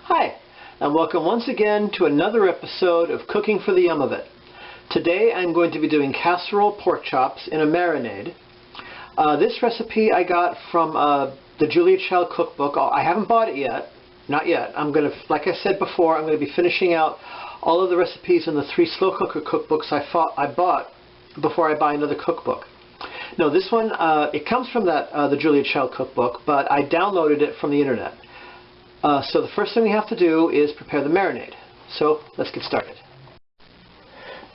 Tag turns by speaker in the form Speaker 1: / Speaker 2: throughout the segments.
Speaker 1: Hi, and welcome once again to another episode of Cooking for the Yum of It. Today I'm going to be doing casserole pork chops in a marinade. This recipe I got from the Julia Child cookbook. I haven't bought it yet, not yet. Like I said before, I'm going to be finishing out all of the recipes in the 3 slow cooker cookbooks I bought before I buy another cookbook. No, this one, it comes from the Julia Child cookbook, but I downloaded it from the internet. So the first thing we have to do is prepare the marinade. So let's get started.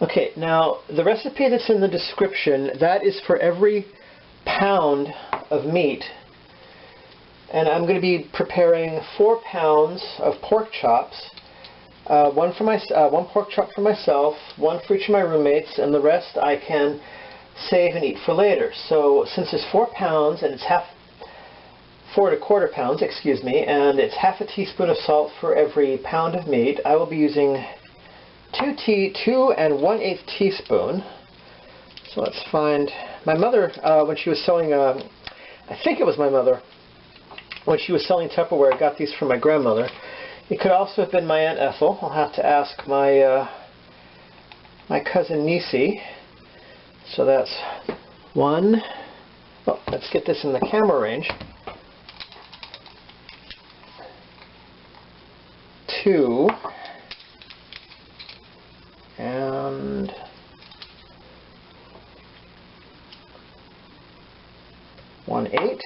Speaker 1: Okay, now the recipe that's in the description, that is for every pound of meat. And I'm going to be preparing 4 pounds of pork chops. One pork chop for myself, 1 for each of my roommates, and the rest I can save and eat for later. So since it's 4 pounds and it's 4 1/4 pounds, excuse me, and it's half a teaspoon of salt for every pound of meat, I will be using 2 1/8 teaspoon. So let's find my mother when she was selling. I think it was my mother when she was selling Tupperware. I got these from my grandmother. It could also have been my Aunt Ethel. I'll have to ask my my cousin Nisi. So that's 1. Oh, let's get this in the camera range. 2 and 1/8.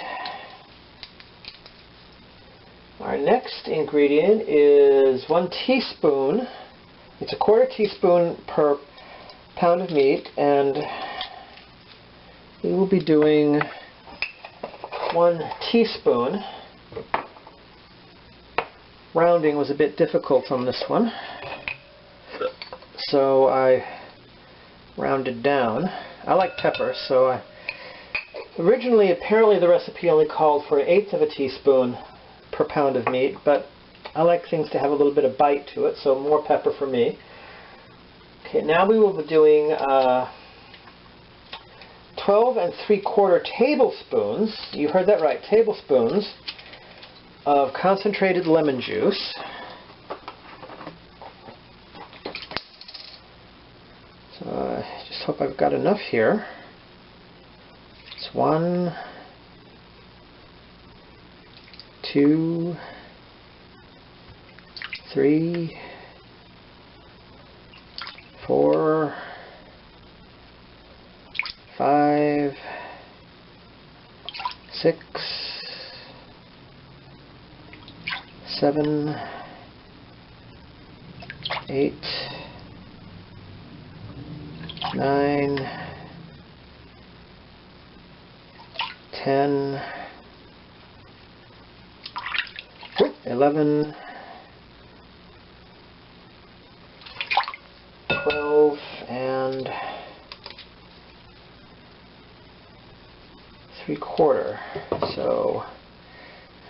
Speaker 1: Our next ingredient is 1 teaspoon. It's a 1/4 teaspoon per pound of meat, and we will be doing 1 teaspoon. Rounding was a bit difficult on this one, so I rounded down. I like pepper, so originally, apparently the recipe only called for 1/8 of a teaspoon per pound of meat, but I like things to have a little bit of bite to it, so more pepper for me. Okay, now we will be doing 12 3/4 tablespoons, you heard that right, tablespoons, of concentrated lemon juice. So I just hope I've got enough here. It's 1, 2, 3, 4, 5, 6, 7, 8, 9, 10, 11, 12, and 3/4. So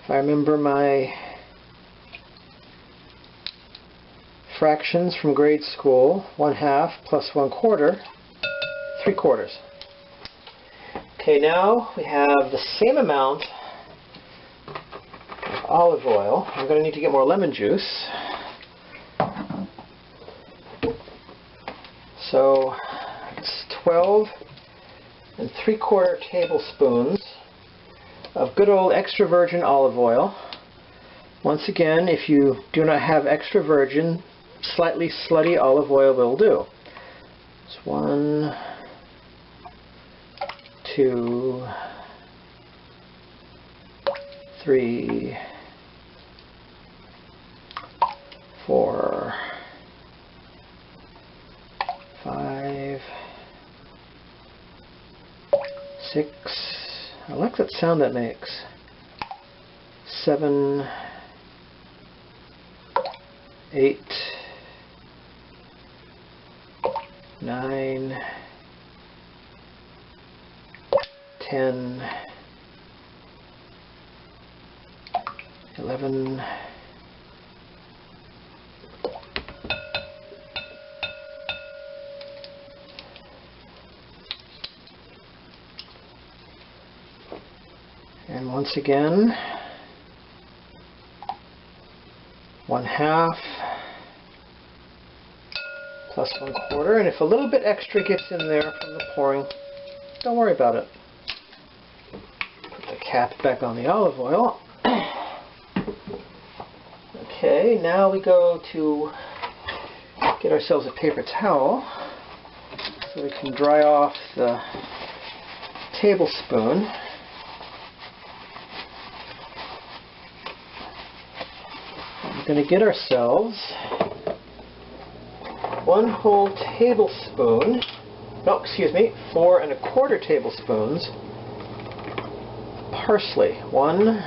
Speaker 1: if I remember my fractions from grade school, 1/2 plus 1/4, 3/4. Okay, now we have the same amount of olive oil. I'm going to need to get more lemon juice. So it's 12 3/4 tablespoons of good old extra virgin olive oil. Once again, if you do not have extra virgin, slightly slutty olive oil will do. It's 1, 2, 3, 4, 5, 6. I like that sound that makes. 7, 8, 9, 10, 11, 1 1/2 plus 1/4, and if a little bit extra gets in there from the pouring, don't worry about it. Put the cap back on the olive oil. Okay, now we go to get ourselves a paper towel so we can dry off the tablespoon. We're going to get ourselves 1 whole tablespoon, no, excuse me, 4 1/4 tablespoons parsley. 1,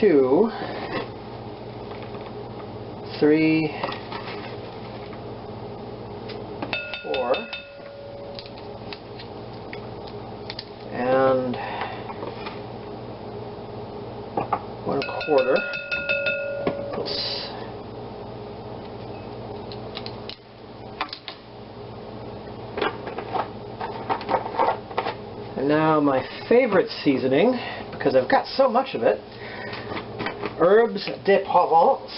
Speaker 1: 2, 3, 4, and 1/4. And now my favorite seasoning, because I've got so much of it, herbes de Provence.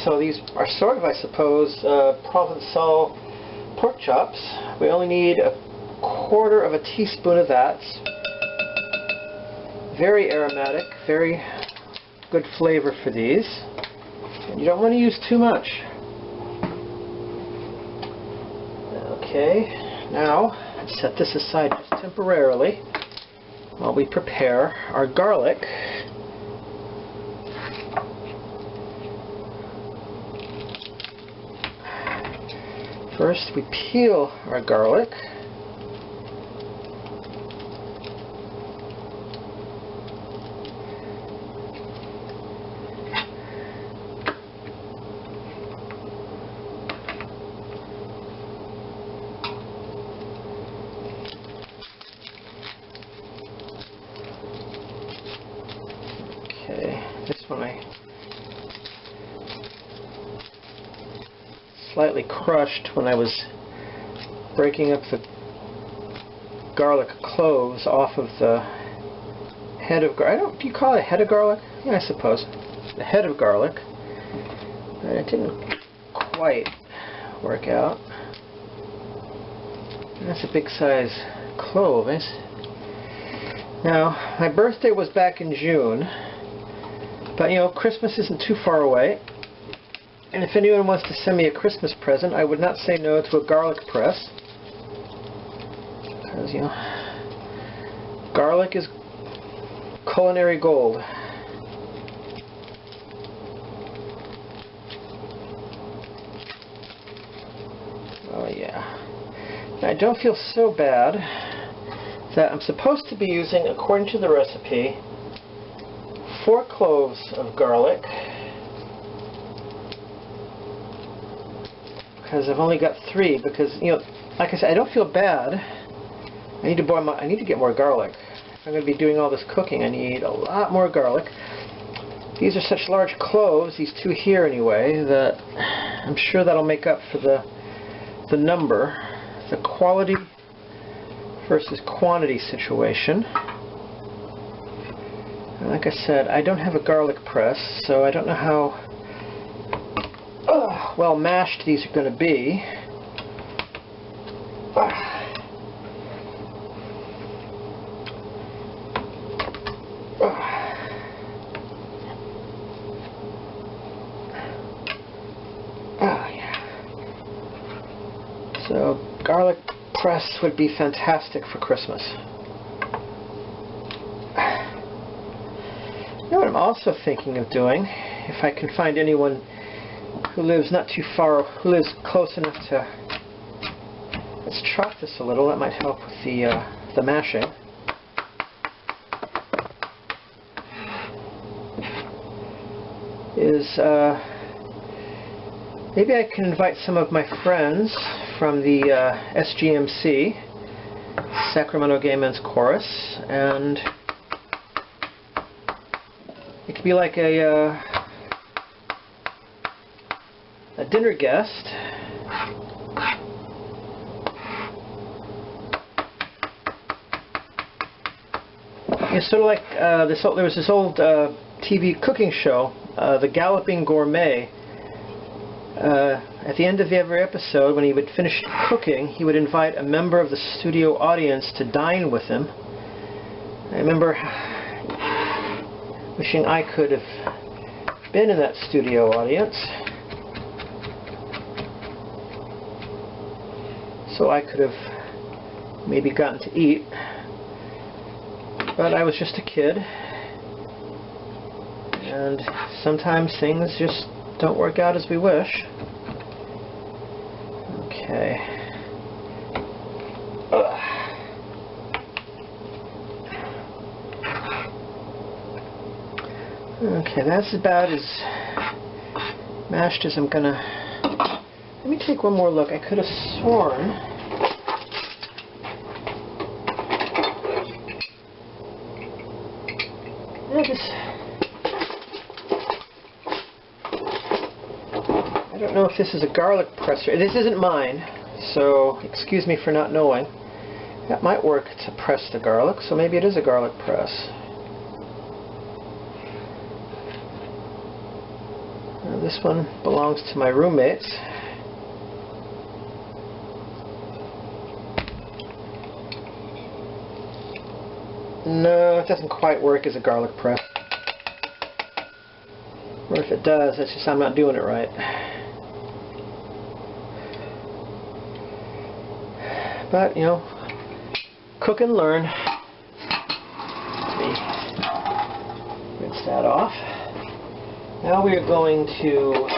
Speaker 1: So these are sort of, I suppose, Provençal pork chops. We only need 1/4 teaspoon of that. Very aromatic, very good flavor for these. And you don't want to use too much. Okay, now set this aside just temporarily while we prepare our garlic. First, we peel our garlic. Okay, this one I slightly crushed when I was breaking up the garlic cloves off of the head of garlic. Do you call it a head of garlic? Yeah, I suppose. The head of garlic. And it didn't quite work out. And that's a big size clove. Now, my birthday was back in June, but you know, Christmas isn't too far away. And if anyone wants to send me a Christmas present, I would not say no to a garlic press. Because, you know, garlic is culinary gold. Oh yeah. Now, I don't feel so bad that I'm supposed to be using, according to the recipe, 4 cloves of garlic. Because I've only got 3, because, you know, like I said, I don't feel bad. I need to get more garlic. If I'm going to be doing all this cooking, I need a lot more garlic. These are such large cloves, these 2 here anyway, that I'm sure that'll make up for the number, the quality versus quantity situation. And like I said, I don't have a garlic press, so I don't know how well mashed these are going to be. So garlic press would be fantastic for Christmas. You know what I'm also thinking of doing, if I can find anyone who lives not too far, who lives close enough to, let's chop this a little, that might help with the mashing. Is maybe I can invite some of my friends from the SGMC, Sacramento Gay Men's Chorus, and it could be like a dinner guest. It's sort of like there was this old TV cooking show the Galloping Gourmet. At the end of every episode, when he would finish cooking, he would invite a member of the studio audience to dine with him. I remember wishing I could have been in that studio audience, so I could have maybe gotten to eat. But I was just a kid, and sometimes things just don't work out as we wish. Okay. Okay, that's about as mashed as I'm gonna... Let me take one more look. I could have sworn... I don't know if this is a garlic presser. This isn't mine, so excuse me for not knowing. That might work to press the garlic, so maybe it is a garlic press. Now, this one belongs to my roommates. No, it doesn't quite work as a garlic press. Or if it does, that's just I'm not doing it right. But, you know, cook and learn. Let me rinse that off. Now we are going to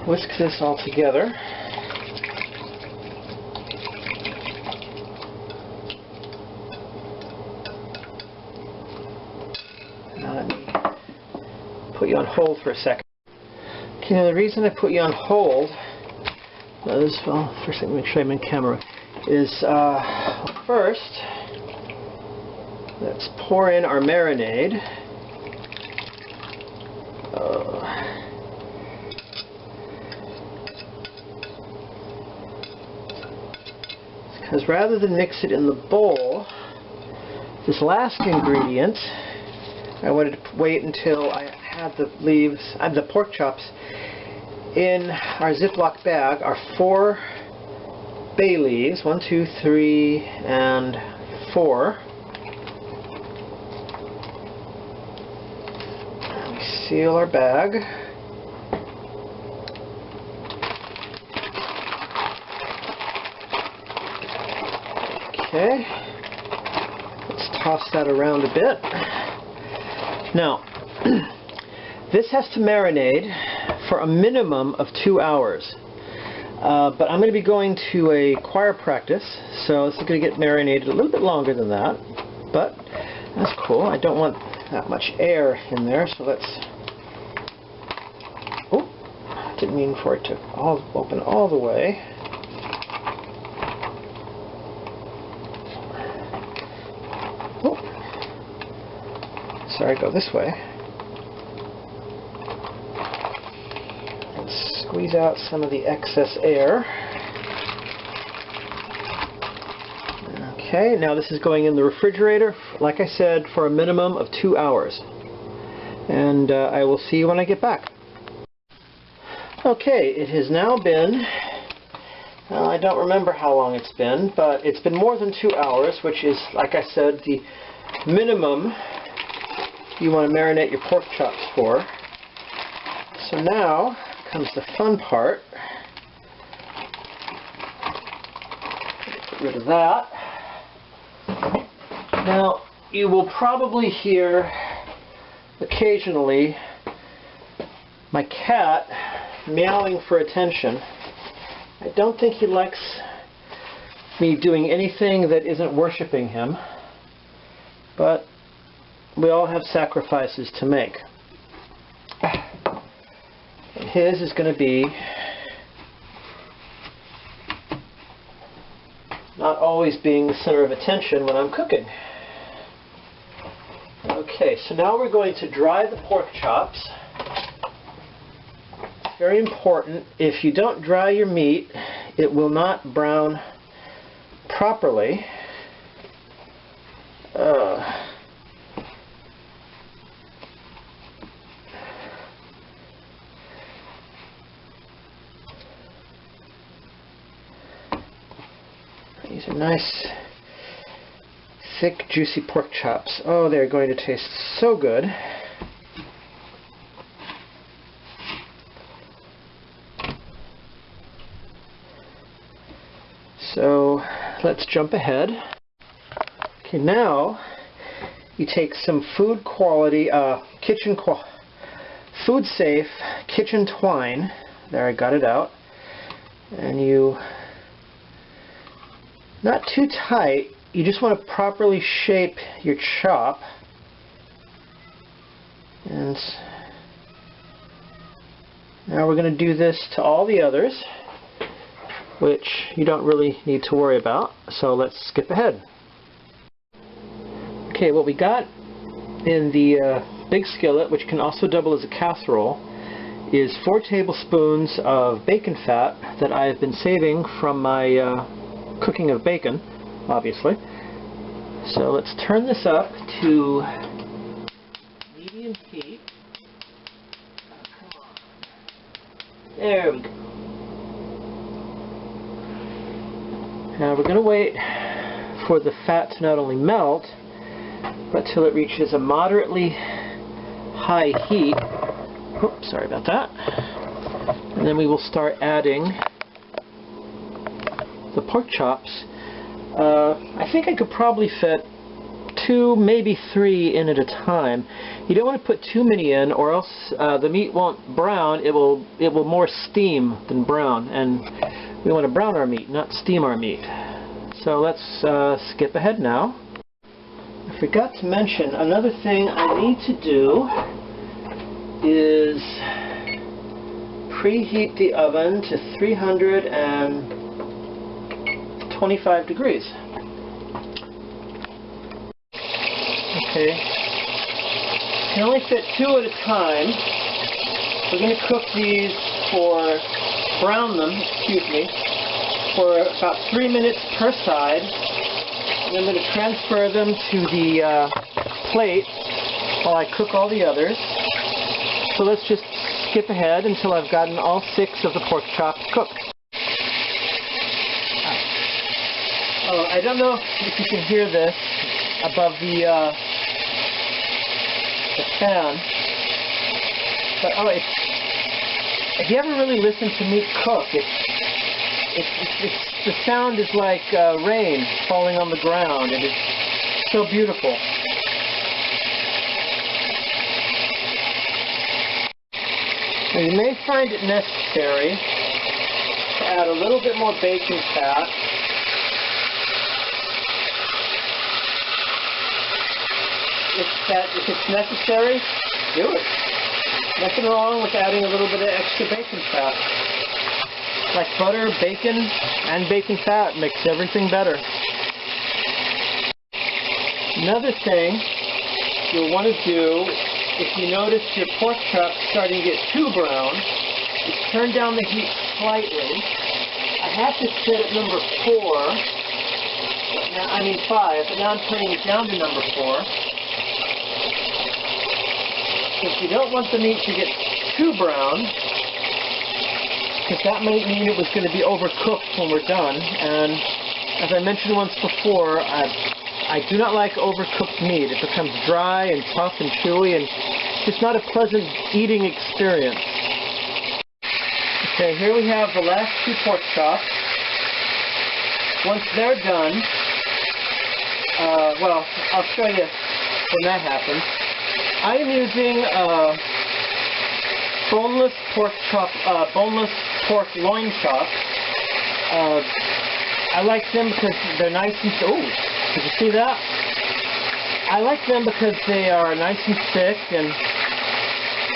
Speaker 1: whisk this all together. Now let me put you on hold for a second. Okay, now the reason I put you on hold is, well, first let me make sure I'm in camera, is first, let's pour in our marinade. Because rather than mix it in the bowl, this last ingredient, I wanted to wait until I had the leaves, the pork chops in our Ziploc bag, are 4 bay leaves, 1, 2, 3, and 4. We seal our bag. Okay, let's toss that around a bit. Now, this has to marinate for a minimum of 2 hours. But I'm going to be going to a choir practice, so this is going to get marinated a little bit longer than that. But that's cool. I don't want that much air in there, so let's... Oh, didn't mean for it to open all the way. Oh, sorry, go this way. Squeeze out some of the excess air. Okay, now this is going in the refrigerator, like I said, for a minimum of 2 hours. And I will see you when I get back. Okay, it has now been, well, I don't remember how long it's been, but it's been more than 2 hours, which is, like I said, the minimum you want to marinate your pork chops for. So now comes the fun part. Get rid of that. Now, you will probably hear occasionally my cat meowing for attention. I don't think he likes me doing anything that isn't worshiping him, but we all have sacrifices to make. His is going to be not always being the center of attention when I'm cooking. Okay, so now we're going to dry the pork chops. It's very important. If you don't dry your meat, it will not brown properly. These are nice, thick, juicy pork chops. Oh, they're going to taste so good. So let's jump ahead. Okay, now you take some food safe kitchen twine. There, I got it out. And you, not too tight, you just want to properly shape your chop. And now we're going to do this to all the others, which you don't really need to worry about. So let's skip ahead. Okay, what we got in the big skillet, which can also double as a casserole, is 4 tablespoons of bacon fat that I've been saving from my cooking of bacon, obviously. So let's turn this up to medium heat. Oh, come on. There we go. Now we're going to wait for the fat to not only melt, but till it reaches a moderately high heat. Oops, sorry about that. And then we will start adding the pork chops. I think I could probably fit 2, maybe 3 in at a time. You don't want to put too many in, or else the meat won't brown. It will more steam than brown, and we want to brown our meat, not steam our meat. So let's skip ahead now. I forgot to mention another thing I need to do is preheat the oven to 325 degrees. Okay, you can only fit 2 at a time. We're going to cook these brown them, for about 3 minutes per side. And I'm going to transfer them to the plate while I cook all the others. So let's just skip ahead until I've gotten all 6 of the pork chops cooked. Oh, I don't know if you can hear this above the pan, but if you ever really listen to meat cook, the sound is like rain falling on the ground. It is so beautiful. Now, you may find it necessary to add a little bit more bacon fat. If it's necessary, do it. Nothing wrong with adding a little bit of extra bacon fat. Like butter, bacon, and bacon fat makes everything better. Another thing you'll want to do, if you notice your pork chops starting to get too brown, is turn down the heat slightly. I have to sit at number 4, I mean 5, but now I'm turning it down to number 4. If you don't want the meat to get too brown, because that might mean it was going to be overcooked when we're done, and as I mentioned once before, I do not like overcooked meat. It becomes dry and tough and chewy, and it's not a pleasant eating experience. Okay, here we have the last 2 pork chops. Once they're done, well, I'll show you when that happens. I am using boneless pork loin chops. I like them because they're nice and did you see that? I like them because they are nice and thick and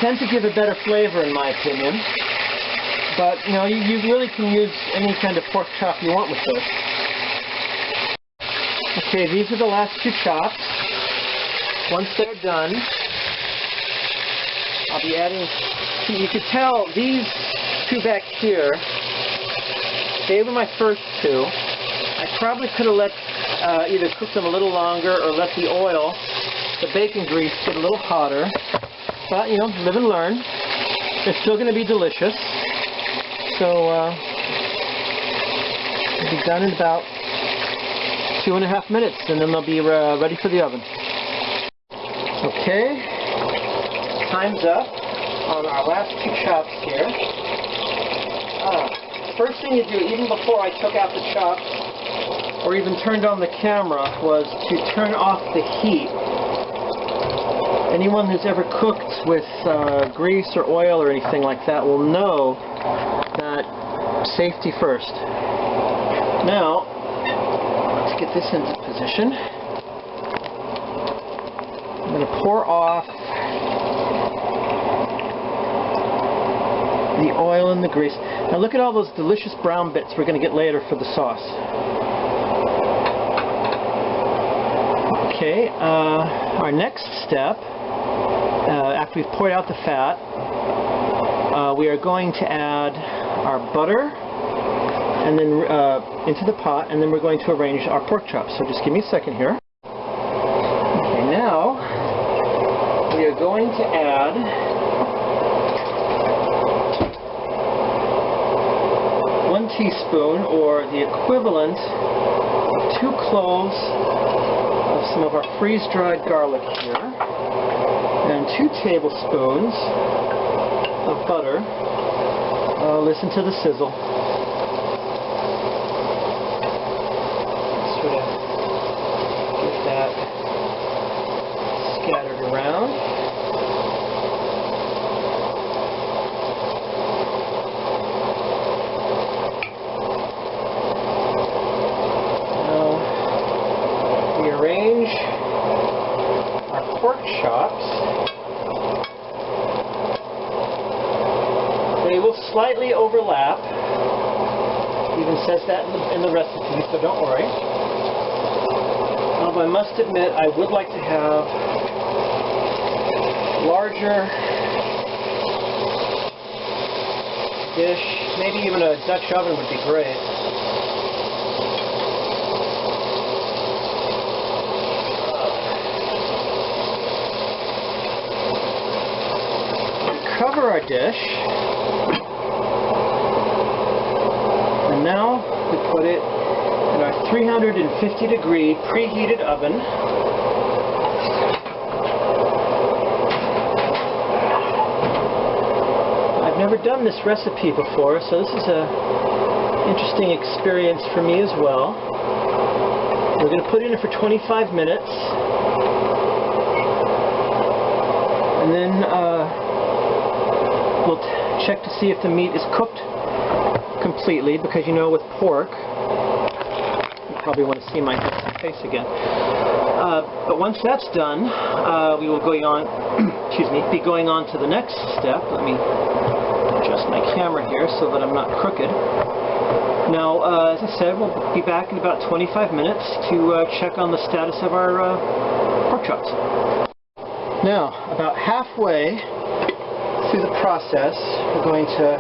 Speaker 1: tend to give a better flavor, in my opinion. But you know, you really can use any kind of pork chop you want with this. Okay, these are the last 2 chops. Once they're done, I'll be adding, you could tell these 2 back here, they were my first 2. I probably could have either cook them a little longer or let the oil, the bacon grease, get a little hotter. But, you know, live and learn. They're still going to be delicious. So, it'll be done in about 2.5 minutes, and then they'll be ready for the oven. Okay, time's up on our last 2 chops here. First thing you do, even before I took out the chops, or even turned on the camera, was to turn off the heat. Anyone who's ever cooked with grease or oil or anything like that will know that safety first. Now, let's get this into position. I'm going to pour off the oil and the grease. Now look at all those delicious brown bits we're going to get later for the sauce. Okay, our next step, after we've poured out the fat, we are going to add our butter and then into the pot, and then we're going to arrange our pork chops. So just give me a second here. Okay, now we are going to add one teaspoon, or the equivalent of 2 cloves of some of our freeze-dried garlic here, and 2 tablespoons of butter. Listen to the sizzle. Sort of get that scattered around. Now we arrange our pork chops. They will slightly overlap. It even says that in the recipe, so don't worry. I must admit, I would like to have larger dish. Maybe even a Dutch oven would be great. Cover our dish, and now we put it in our 350 degree preheated oven. I've never done this recipe before, so this is an interesting experience for me as well. We're going to put it in for 25 minutes, and then we'll check to see if the meat is cooked completely, because you know with pork, you probably want to see my face again. But once that's done, we will be going on to the next step. Let me adjust my camera here so that I'm not crooked. Now, as I said, we'll be back in about 25 minutes to check on the status of our pork chops. Now, about halfway through the process, we're going to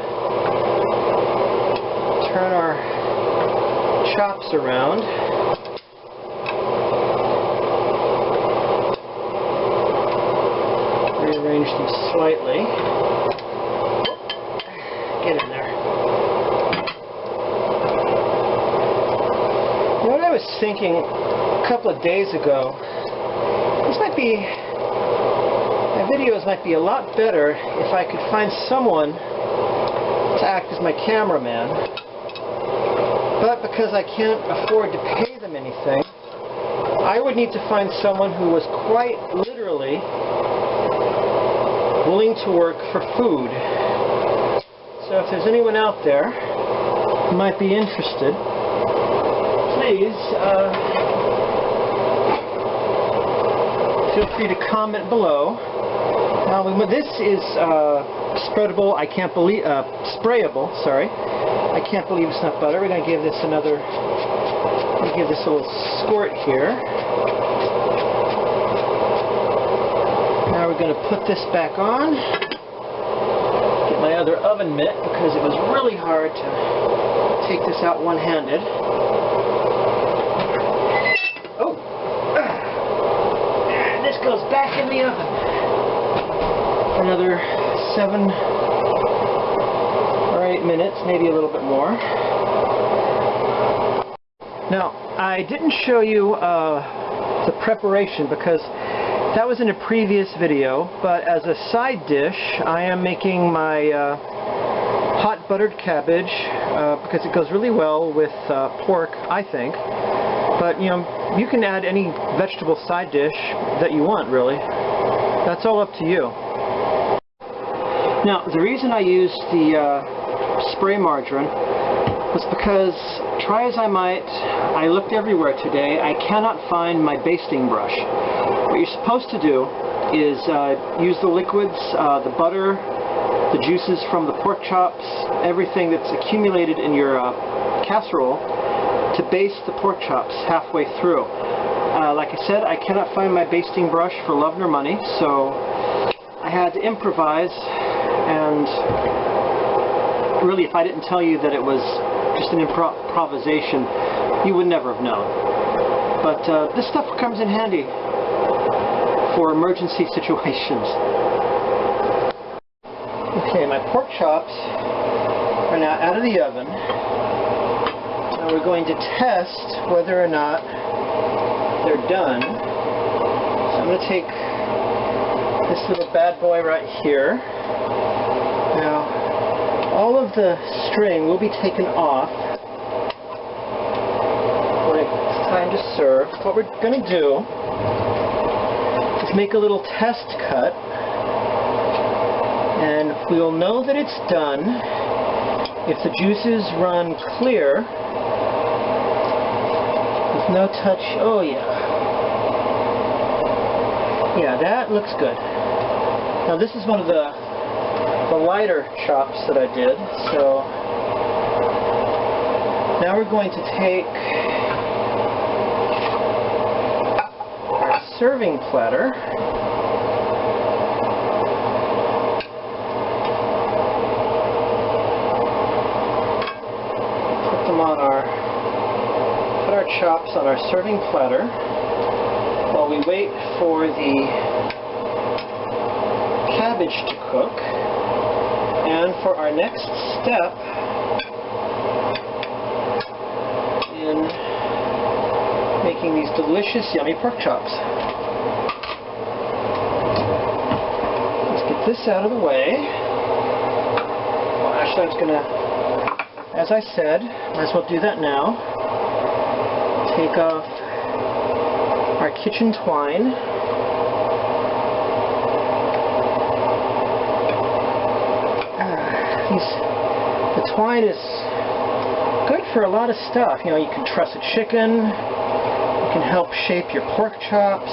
Speaker 1: turn our chops around. Rearrange them slightly. Get in there. You know what I was thinking a couple of days ago? My videos might be a lot better if I could find someone to act as my cameraman. But because I can't afford to pay them anything, I would need to find someone who was quite literally willing to work for food. So if there's anyone out there who might be interested, please feel free to comment below. Now, this is spreadable. Sprayable. Sorry, I can't believe it's not butter. We're going to give this another. Give this a little squirt here. Now we're going to put this back on. Get my other oven mitt because it was really hard to take this out one-handed. Oh, this goes back in the oven. Another 7 or 8 minutes, maybe a little bit more. Now, I didn't show you the preparation because that was in a previous video, but as a side dish I am making my hot buttered cabbage because it goes really well with pork, I think. But you know, you can add any vegetable side dish that you want, really. That's all up to you. Now, the reason I used the spray margarine was because, try as I might, I looked everywhere today, I cannot find my basting brush. What you're supposed to do is use the liquids, the butter, the juices from the pork chops, everything that's accumulated in your casserole, to baste the pork chops halfway through. Like I said, I cannot find my basting brush for love nor money, so I had to improvise, and really, if I didn't tell you that it was just an improvisation, you would never have known. But this stuff comes in handy for emergency situations. Okay, my pork chops are now out of the oven. Now we're going to test whether or not they're done. So I'm going to take this little bad boy right here. Now, all of the string will be taken off when it's time to serve. What we're going to do is make a little test cut, and we'll know that it's done if the juices run clear with no touch. Oh yeah. Yeah, that looks good. Now this is one of the lighter chops that I did, so now we're going to take our serving platter, put our chops on our serving platter while we wait for the cabbage to cook. And for our next step in making these delicious, yummy pork chops. Let's get this out of the way. Well, actually, I was going to, as I said, might as well do that now. Take off our kitchen twine. The twine is good for a lot of stuff. You know, you can truss a chicken, you can help shape your pork chops,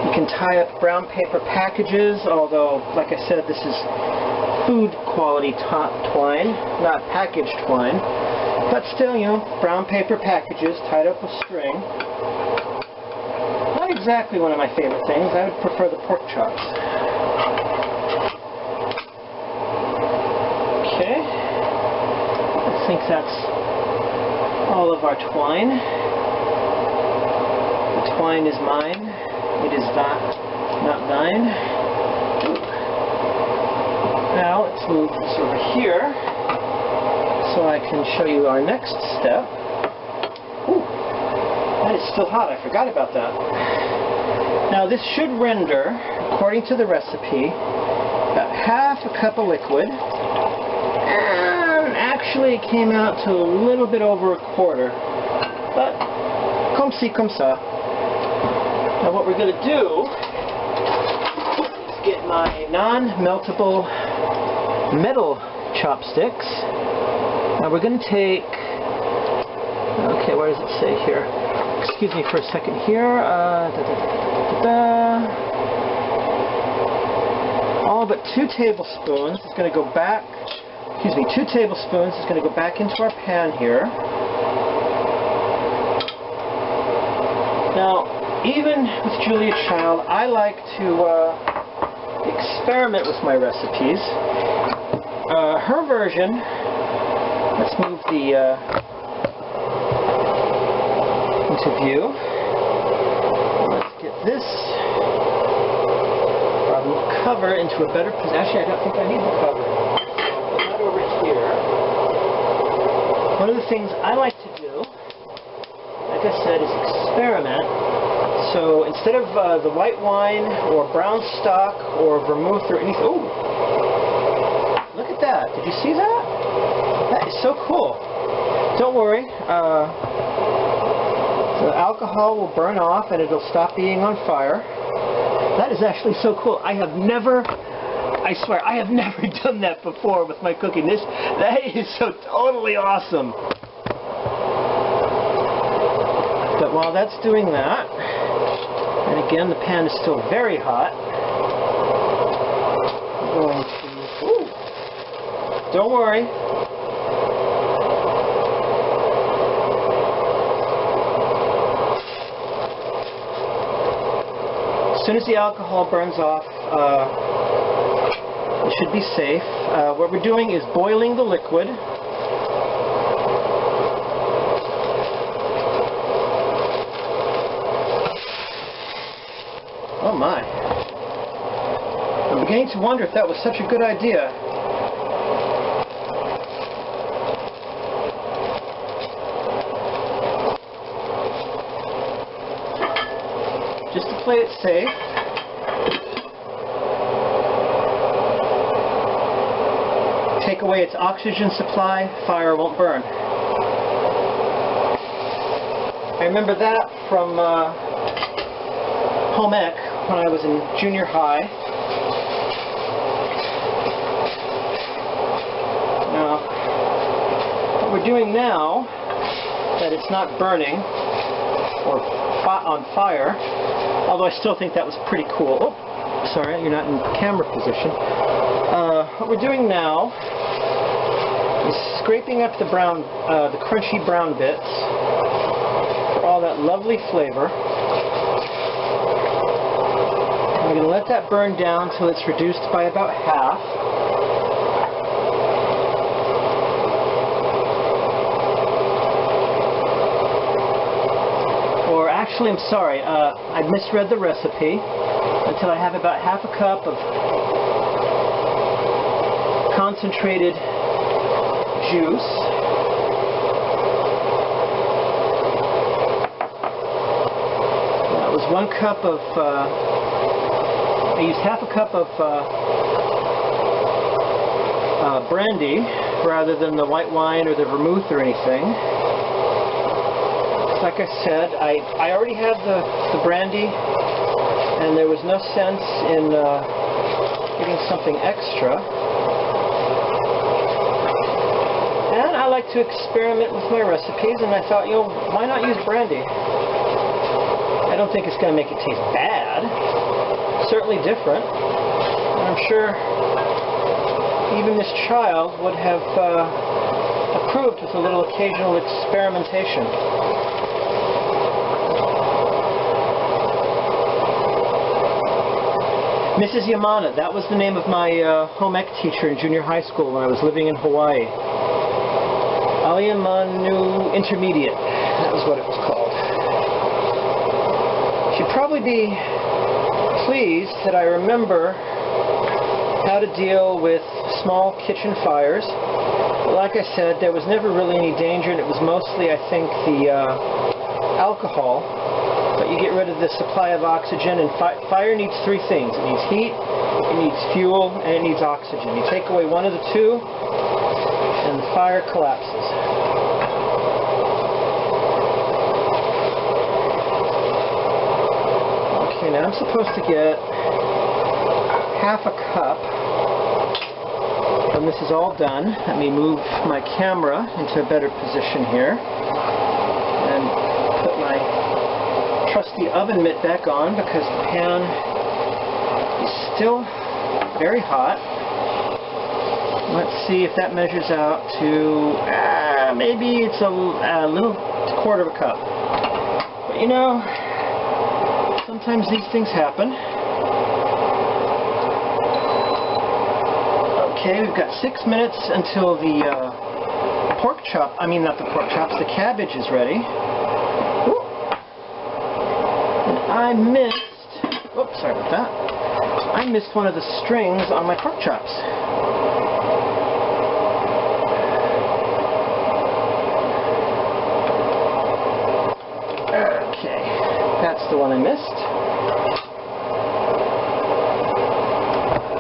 Speaker 1: you can tie up brown paper packages, although, like I said, this is food quality twine, not packaged twine. But still, you know, brown paper packages tied up with string. Not exactly one of my favorite things. I would prefer the pork chops. Okay, I think that's all of our twine. The twine is mine. It is not thine. Now let's move this over here so I can show you our next step. Ooh, that is still hot. I forgot about that. Now this should render, according to the recipe, about half a cup of liquid. And actually it came out to a little bit over a quarter. But, comme ci, comme ça. Now what we're going to do is get my non-meltable metal chopsticks. Now we're going to take, okay, where does it say here? Excuse me for a second here. All but 2 tablespoons is going to go back, 2 tablespoons is going to go back into our pan here. Now, even with Julia Child, I like to experiment with my recipes. Her version, let's move the into view. Let's get this cover into a better position. Actually, I don't think I need the cover. Put that over here. One of the things I like to do, like I said, is experiment. So instead of the white wine or brown stock or vermouth or anything, ooh, look at that. Did you see that? That is so cool. Don't worry. The alcohol will burn off and it'll stop being on fire. That is actually so cool. I swear, I have never done that before with my cooking. That is so totally awesome. But while that's doing that, and again, the pan is still very hot, I'm going to, ooh, don't worry. As soon as the alcohol burns off, it should be safe. What we're doing is boiling the liquid. Oh my. I'm beginning to wonder if that was such a good idea. Just to play it safe. Take away its oxygen supply, fire won't burn. I remember that from home ec when I was in junior high. Now, what we're doing now, that it's not burning or on fire, although I still think that was pretty cool. Oh, sorry, you're not in camera position. What we're doing now is scraping up the brown, the crunchy brown bits for all that lovely flavor. And we're going to let that burn down till it's reduced by about half. Or actually, I'm sorry, I misread the recipe until I have about half a cup of concentrated juice. That was 1 cup of, I used half a cup of brandy rather than the white wine or the vermouth or anything. Like I said, I already had the brandy and there was no sense in getting something extra. And I like to experiment with my recipes, and I thought, you know, why not use brandy? I don't think it's going to make it taste bad. Certainly different. And I'm sure even this child would have approved with a little occasional experimentation. Mrs. Yamana, that was the name of my home ec teacher in junior high school when I was living in Hawaii. Aliyamanu Intermediate, that was what it was called. She'd probably be pleased that I remember how to deal with small kitchen fires. But like I said, there was never really any danger, and it was mostly, I think, the alcohol. But you get rid of the supply of oxygen, and fire needs 3 things. It needs heat, it needs fuel, and it needs oxygen. You take away one of the 2, and the fire collapses. Okay, now I'm supposed to get half a cup. When this is all done, let me move my camera into a better position here and put my trusty oven mitt back on because the pan is still very hot. Let's see if that measures out to maybe it's a little quarter of a cup. But you know, sometimes these things happen. Okay, we've got 6 minutes until the the cabbage is ready. And I missed, oops, sorry about that. I missed one of the strings on my pork chops. I missed.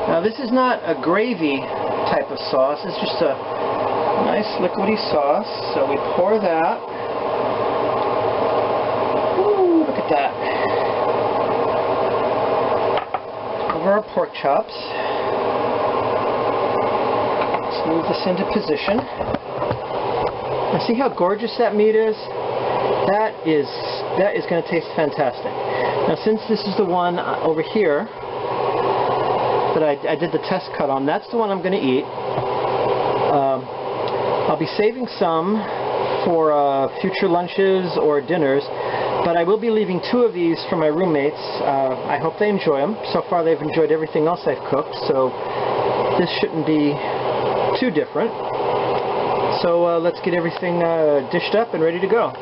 Speaker 1: Now this is not a gravy type of sauce, it's just a nice liquidy sauce. So we pour that. Ooh, look at that. Over our pork chops. Let's move this into position. Now see how gorgeous that meat is? That is going to taste fantastic. Now since this is the one over here that I did the test cut on, that's the one I'm going to eat. I'll be saving some for future lunches or dinners, but I will be leaving 2 of these for my roommates. I hope they enjoy them. So far they've enjoyed everything else I've cooked, so this shouldn't be too different. So let's get everything dished up and ready to go.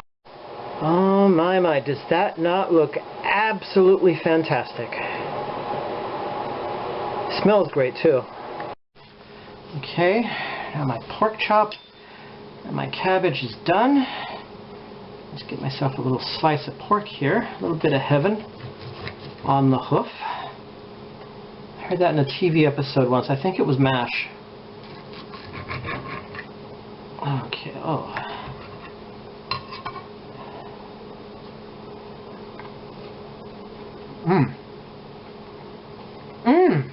Speaker 1: Oh my, does that not look absolutely fantastic? Smells great too. Okay, now my pork chop and my cabbage is done. Let's get myself a little slice of pork here, a little bit of heaven on the hoof. I heard that in a TV episode once. I think it was MASH. Okay, oh. Mmm. Mmm.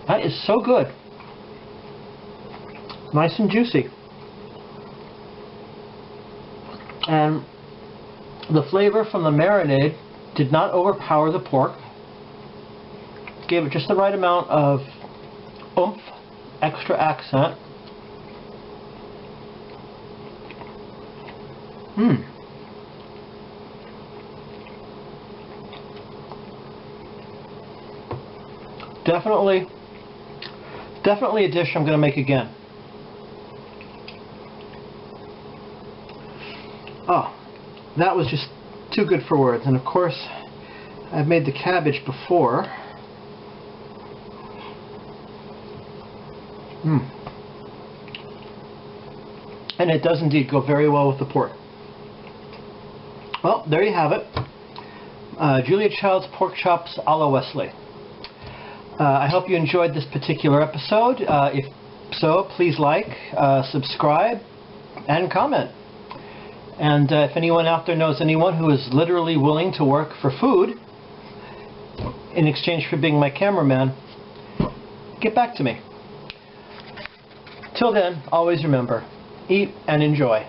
Speaker 1: That is so good. Nice and juicy. And the flavor from the marinade did not overpower the pork. Gave it just the right amount of oomph, extra accent. Mmm. Definitely a dish I'm going to make again. Oh, that was just too good for words. And of course, I've made the cabbage before. Mmm. And it does indeed go very well with the pork. Well, there you have it. Julia Child's pork chops a la Wesley. I hope you enjoyed this particular episode. If so, please like, subscribe, and comment. And if anyone out there knows anyone who is literally willing to work for food in exchange for being my cameraman, get back to me. Till then, always remember, eat and enjoy.